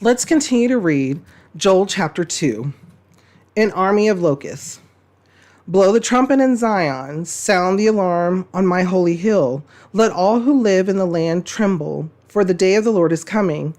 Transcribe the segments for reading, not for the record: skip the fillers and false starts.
Let's continue to read Joel chapter 2. An army of locusts. Blow the trumpet in Zion, sound the alarm on my holy hill. Let all who live in the land tremble, for the day of the Lord is coming.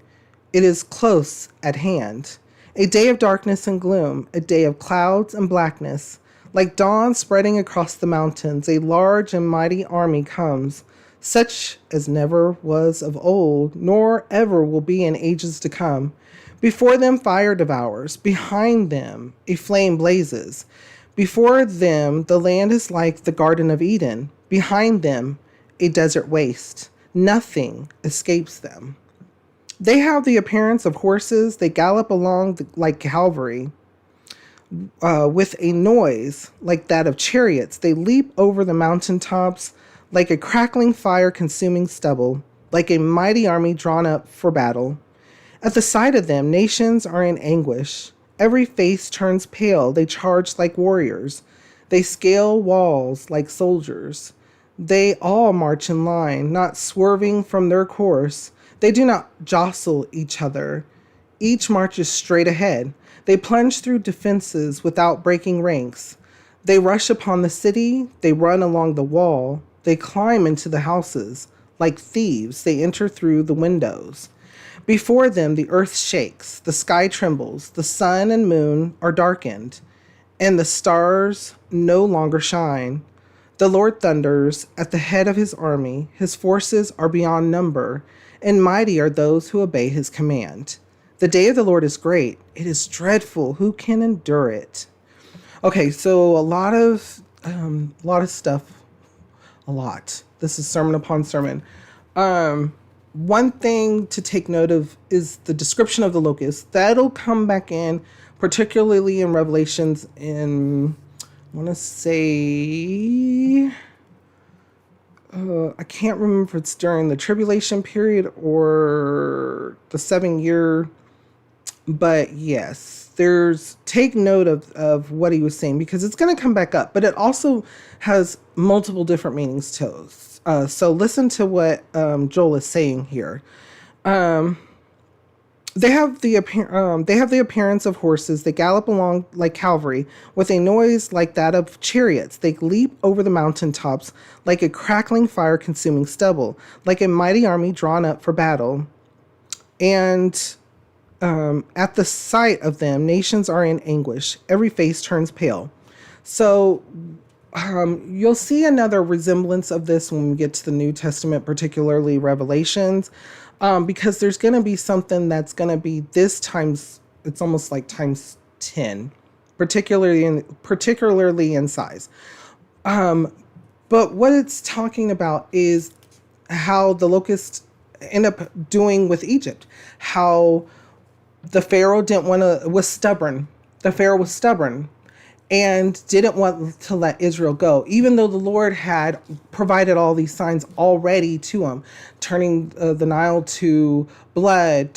It is close at hand. A day of darkness and gloom, a day of clouds and blackness. Like dawn spreading across the mountains, a large and mighty army comes, such as never was of old, nor ever will be in ages to come. Before them fire devours, behind them a flame blazes. Before them the land is like the Garden of Eden, behind them a desert waste. Nothing escapes them. They have the appearance of horses, they gallop along like cavalry. With a noise like that of chariots, they leap over the mountain tops like a crackling fire consuming stubble, like a mighty army drawn up for battle. At the sight of them, nations are in anguish. Every face turns pale. They charge like warriors. They scale walls like soldiers. They all march in line, not swerving from their course. They do not jostle each other. Each marches straight ahead. They plunge through defenses without breaking ranks. They rush upon the city. They run along the wall. They climb into the houses. Like thieves, they enter through the windows. Before them, the earth shakes, the sky trembles, the sun and moon are darkened, and the stars no longer shine. The Lord thunders at the head of his army. His forces are beyond number, and mighty are those who obey his command. The day of the Lord is great. It is dreadful. Who can endure it? Okay, so a lot of stuff. A lot. This is sermon upon sermon. One thing to take note of is the description of the locust. That'll come back in, particularly in Revelations in, I want to say, I can't remember if it's during the tribulation period or the 7 year, but yes, take note of what he was saying because it's going to come back up, but it also has multiple different meanings to it. So listen to what Joel is saying here. They have the appearance of horses. They gallop along like cavalry with a noise like that of chariots. They leap over the mountaintops like a crackling fire consuming stubble, like a mighty army drawn up for battle. And at the sight of them, nations are in anguish. Every face turns pale. So you'll see another resemblance of this when we get to the New Testament, particularly Revelations, because there's going to be something that's going to be this times, it's almost like times 10, particularly in size. But what it's talking about is how the locusts end up doing with Egypt, how the Pharaoh was stubborn. The Pharaoh was stubborn and didn't want to let Israel go, even though the Lord had provided all these signs already to him, turning the Nile to blood,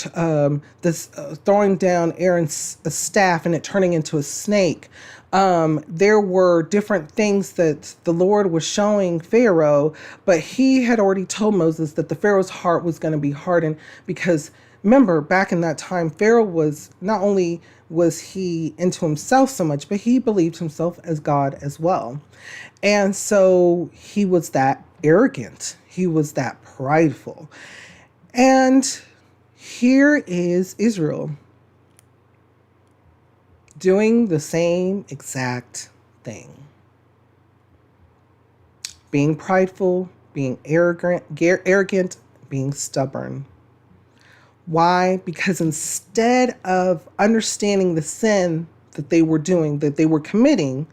throwing down Aaron's staff and it turning into a snake. There were different things that the Lord was showing Pharaoh, but he had already told Moses that the Pharaoh's heart was going to be hardened because remember, back in that time, Pharaoh was not only was he into himself so much, but he believed himself as God as well. And so he was that arrogant. He was that prideful. And here is Israel doing the same exact thing. Being prideful, being arrogant, being stubborn. Why? Because instead of understanding the sin that they were doing, that they were committing,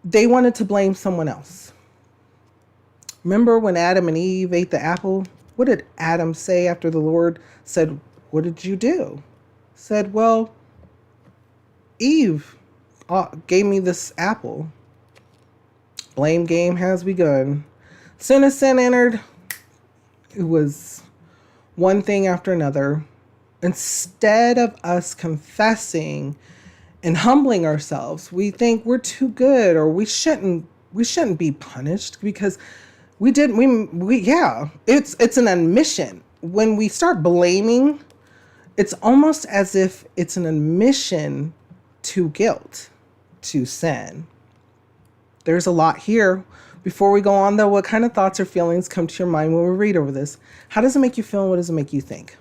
they wanted to blame someone else. Remember when Adam and Eve ate the apple? What did Adam say after the Lord said, "What did you do?" Said, "Well, Eve gave me this apple." Blame game has begun. Soon as sin entered, it was one thing after another. Instead of us confessing and humbling ourselves, we think we're too good or we shouldn't be punished because it's an admission. When we start blaming It's almost as if it's an admission to guilt, to sin. There's a lot here. Before we go on, though, what kind of thoughts or feelings come to your mind when we read over this? How does it make you feel and what does it make you think?